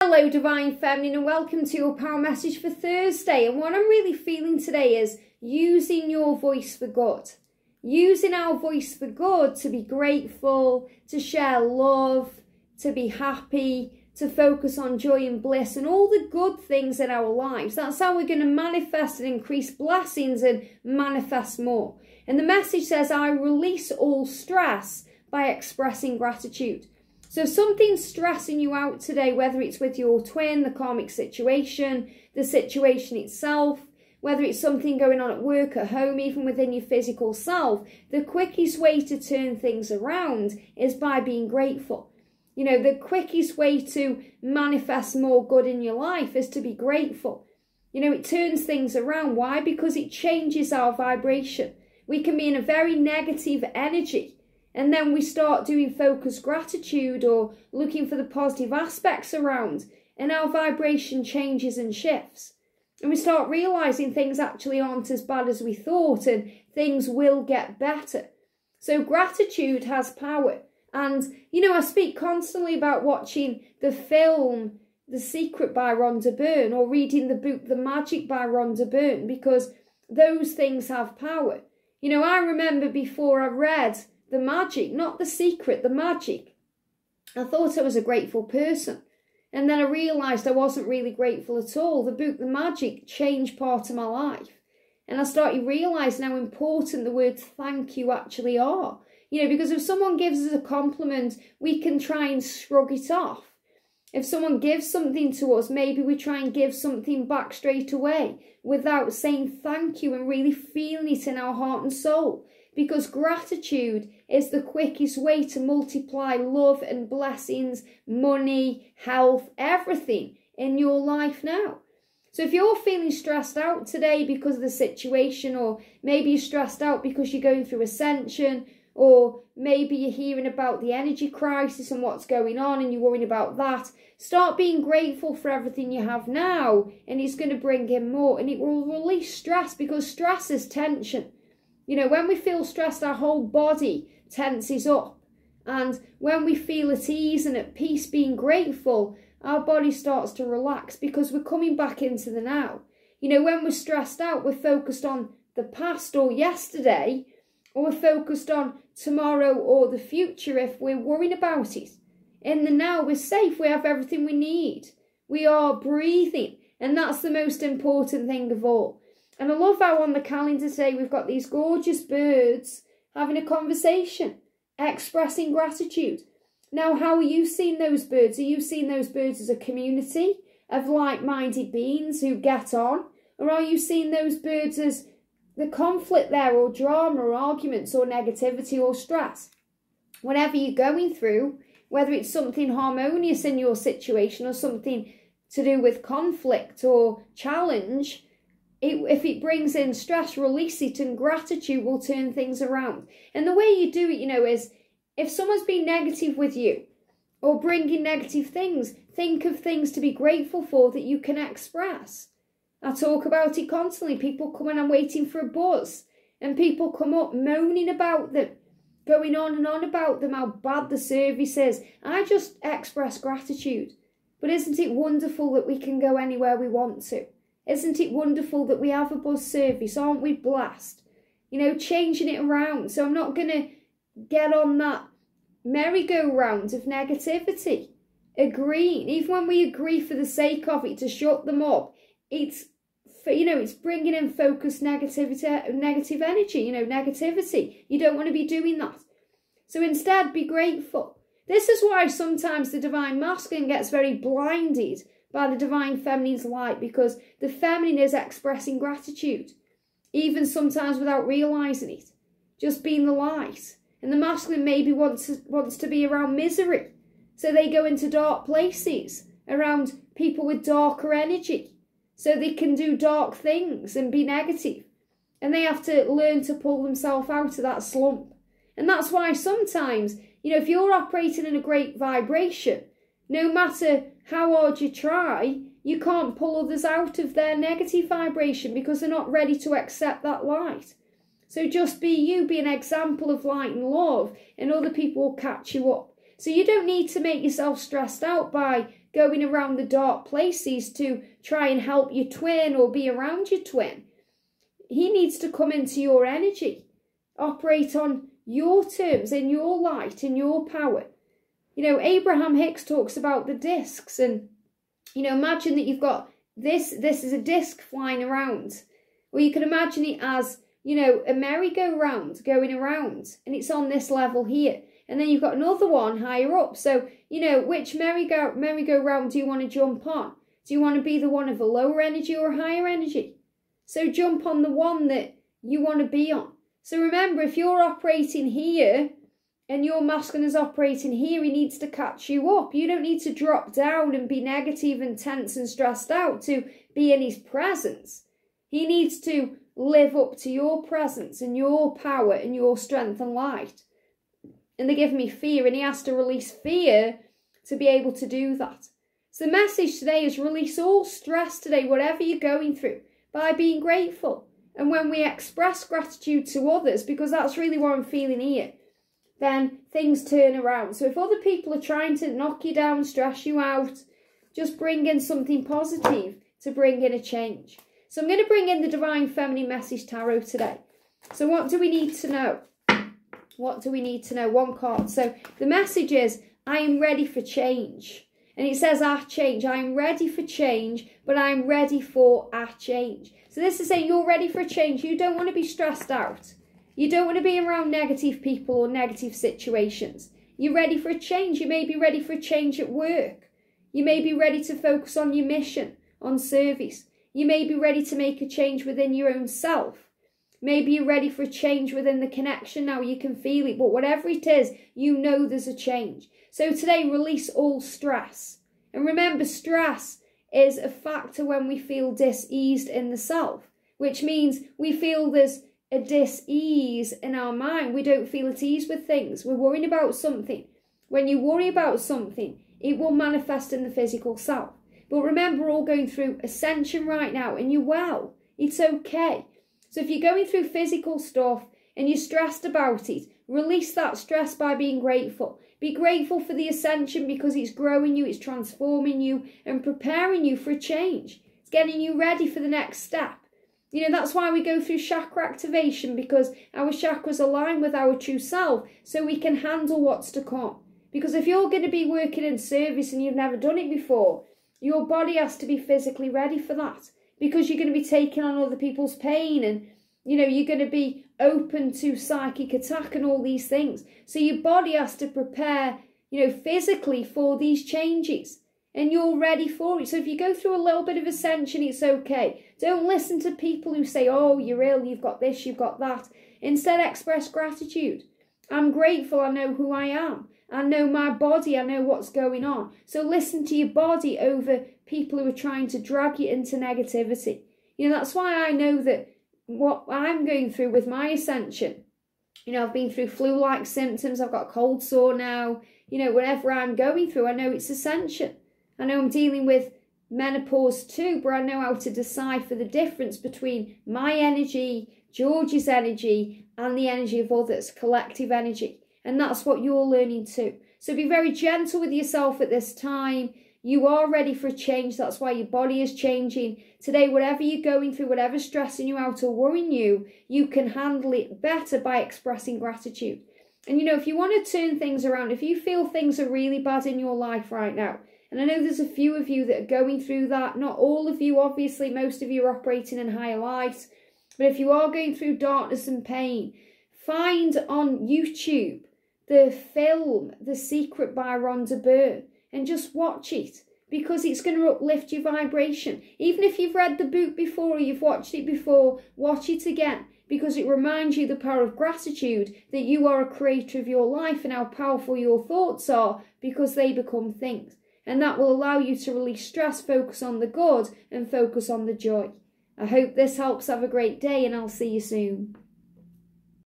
Hello Divine Feminine, and welcome to your power message for Thursday. And what I'm really feeling today is using your voice for good. Using our voice for good to be grateful, to share love, to be happy, to focus on joy and bliss and all the good things in our lives. That's how we're going to manifest and increase blessings and manifest more. And the message says, I release all stress by expressing gratitude. So if something's stressing you out today, whether it's with your twin, the karmic situation, the situation itself, whether it's something going on at work, at home, even within your physical self, the quickest way to turn things around is by being grateful. You know, the quickest way to manifest more good in your life is to be grateful. You know, it turns things around. Why? Because it changes our vibration. We can be in a very negative energy, and then we start doing focused gratitude or looking for the positive aspects around, and our vibration changes and shifts. And we start realizing things actually aren't as bad as we thought, and things will get better. So gratitude has power. And, you know, I speak constantly about watching the film The Secret by Rhonda Byrne, or reading the book The Magic by Rhonda Byrne, because those things have power. You know, I remember before I read The Magic, not The Secret, The Magic, I thought I was a grateful person. And then I realised I wasn't really grateful at all. The book The Magic changed part of my life. And I started realising how important the words thank you actually are. You know, because if someone gives us a compliment, we can try and shrug it off. If someone gives something to us, maybe we try and give something back straight away without saying thank you and really feeling it in our heart and soul. Because gratitude is the quickest way to multiply love and blessings, money, health, everything in your life now. So if you're feeling stressed out today because of the situation, or maybe you're stressed out because you're going through ascension, or maybe you're hearing about the energy crisis and what's going on and you're worrying about that, start being grateful for everything you have now, and it's going to bring in more, and it will release stress, because stress is tension. You know, when we feel stressed, our whole body tenses up. And when we feel at ease and at peace, being grateful, our body starts to relax, because we're coming back into the now. You know, when we're stressed out, we're focused on the past or yesterday, or we're focused on tomorrow or the future if we're worrying about it. In the now, we're safe. We have everything we need. We are breathing. And that's the most important thing of all. And I love how on the calendar today we've got these gorgeous birds having a conversation, expressing gratitude. Now, how are you seeing those birds? Are you seeing those birds as a community of like-minded beings who get on? Or are you seeing those birds as the conflict there, or drama, or arguments, or negativity, or stress? Whatever you're going through, whether it's something harmonious in your situation or something to do with conflict or challenge, if it brings in stress, release it, and gratitude will turn things around. And the way you do it, you know, is if someone's been negative with you or bringing negative things, think of things to be grateful for that you can express. I talk about it constantly. People come and I'm waiting for a bus, and people come up moaning about them, going on and on about them, how bad the service is. I just express gratitude. But isn't it wonderful that we can go anywhere we want to? Isn't it wonderful that we have a bus service? Aren't we blessed? You know, changing it around. So I'm not going to get on that merry-go-round of negativity. Agreeing, even when we agree for the sake of it to shut them up, it's, you know, it's bringing in focused negative energy, you know, negativity. You don't want to be doing that. So instead, be grateful. This is why sometimes the divine masculine gets very blinded by the divine feminine's light, because the feminine is expressing gratitude, even sometimes without realising it, just being the light. And the masculine maybe wants to be around misery, so they go into dark places, around people with darker energy, so they can do dark things and be negative. And they have to learn to pull themselves out of that slump. And that's why sometimes, you know, if you're operating in a great vibration, no matter how hard you try, you can't pull others out of their negative vibration, because they're not ready to accept that light. So just be you, be an example of light and love, and other people will catch you up. So you don't need to make yourself stressed out by going around the dark places to try and help your twin or be around your twin. He needs to come into your energy, operate on your terms, in your light, in your power. You know, Abraham Hicks talks about the discs, and, you know, imagine that you've got this is a disc flying around. Or you can imagine it as, you know, a merry-go-round going around, and it's on this level here. And then you've got another one higher up. So, you know, which merry-go-round do you want to jump on? Do you want to be the one of a lower energy or a higher energy? So jump on the one that you want to be on. So remember, if you're operating here and your masculine is operating here, he needs to catch you up. You don't need to drop down and be negative and tense and stressed out to be in his presence. He needs to live up to your presence and your power and your strength and light. And they give me fear, and he has to release fear to be able to do that. So the message today is release all stress today, whatever you're going through, by being grateful. And when we express gratitude to others, because that's really what I'm feeling here, then things turn around. So if other people are trying to knock you down, stress you out, just bring in something positive to bring in a change. So I'm going to bring in the Divine Feminine Message Tarot today. So what do we need to know? What do we need to know? One card. So the message is, I am ready for change. And it says, change. I'm ready for change, but I'm ready for a change. So this is saying you're ready for a change. You don't want to be stressed out. You don't want to be around negative people or negative situations. You're ready for a change. You may be ready for a change at work. You may be ready to focus on your mission, on service. You may be ready to make a change within your own self. Maybe you're ready for a change within the connection now. You can feel it. But whatever it is, you know there's a change. So today, release all stress. And remember, stress is a factor when we feel dis-eased in the self, which means we feel there's a dis-ease in our mind. We don't feel at ease with things. We're worrying about something. When you worry about something, it will manifest in the physical self. But remember, we're all going through ascension right now, and you're well. It's okay. So if you're going through physical stuff and you're stressed about it, release that stress by being grateful. Be grateful for the ascension, because it's growing you, it's transforming you and preparing you for a change. It's getting you ready for the next step. You know, that's why we go through chakra activation, because our chakras align with our true self so we can handle what's to come. Because if you're going to be working in service and you've never done it before, your body has to be physically ready for that, because you're going to be taking on other people's pain, and, you know, you're going to be open to psychic attack and all these things. So your body has to prepare, you know, physically for these changes, and you're ready for it. So if you go through a little bit of ascension, it's okay. Don't listen to people who say, oh, you're ill, you've got this, you've got that. Instead, express gratitude. I'm grateful, I know who I am. I know my body, I know what's going on. So listen to your body over people who are trying to drag you into negativity. You know, that's why I know that what I'm going through with my ascension, you know, I've been through flu-like symptoms, I've got cold sore now. You know, whatever I'm going through, I know it's ascension. I know I'm dealing with menopause too, but I know how to decipher the difference between my energy, George's energy, and the energy of others, collective energy. And that's what you're learning too. So be very gentle with yourself at this time. You are ready for a change. That's why your body is changing. Today, whatever you're going through, whatever's stressing you out or worrying you, you can handle it better by expressing gratitude. And you know, if you want to turn things around, if you feel things are really bad in your life right now, and I know there's a few of you that are going through that, not all of you, obviously, most of you are operating in higher light. But if you are going through darkness and pain, find on YouTube the film The Secret by Rhonda Byrne and just watch it, because it's going to uplift your vibration. Even if you've read the book before or you've watched it before, watch it again, because it reminds you the power of gratitude, that you are a creator of your life and how powerful your thoughts are, because they become things. And that will allow you to release stress, focus on the good and focus on the joy. I hope this helps. Have a great day, and I'll see you soon.